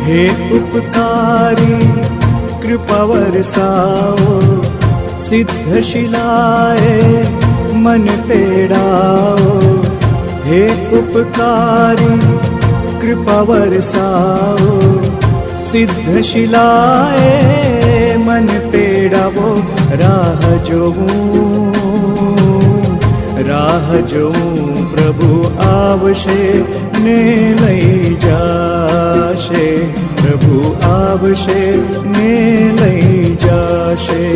हे उपकारी कृपा बरसाओ, सिद्ध शिलाए मन तेड़ाओ। हे उपकारी कृपा बरसाओ, सिद्ध शिलाए मन तेड़ावो। राह जोऊं प्रभु आवशे ने लई जाशे, प्रभु आवशे ने लई जाशे।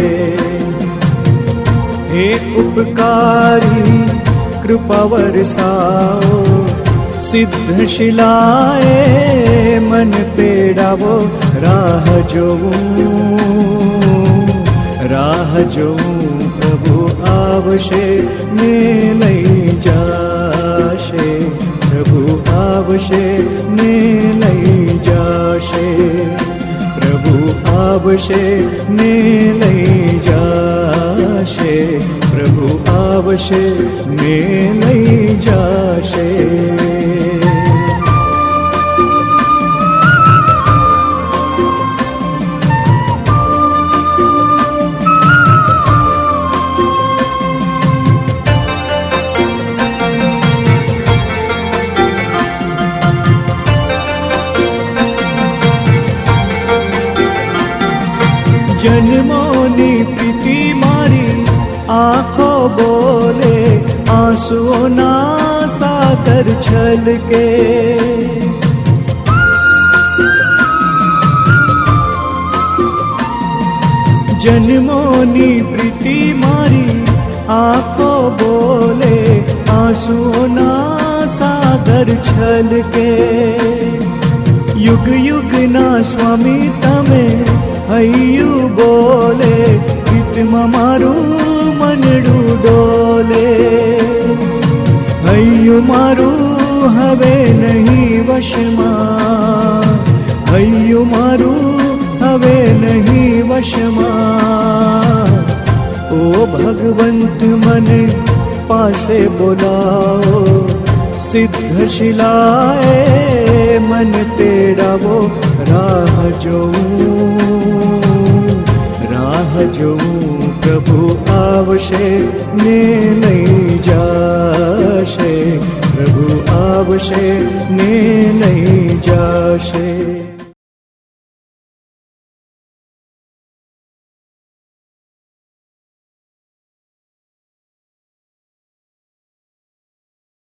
हे उपकारी कृपा बरसाओ, सिद्ध शिलाए मन तेड़ावो। राह जोऊं प्रभु आवशे ने लई जाशे, प्रभु आवशे ने लई जाशे, प्रभु आवशे ने लई जाशे, प्रभु आवशे ने लई जाशे। जन्मोनी प्रीति मारी आँखों बोले, आंसुओं ना सागर छलके। जन्मोनी प्रीति मारी आँखों बोले, आंसुओं ना सागर छलके। युग युग ना स्वामी तमे हय्यू बोले, गीतमां मारू मनडू डोले। हय्यू मारू हवे नहीं वशमां, हय्यू मारू हवे नहीं वशमां। ओ भगवंत मने पासे बोलाओ, सिद्ध शिलाए मन तेड़ावो। राह जोऊं प्रभु आवशे ने लई जाशे, प्रभु आवशे ने लई जाशे।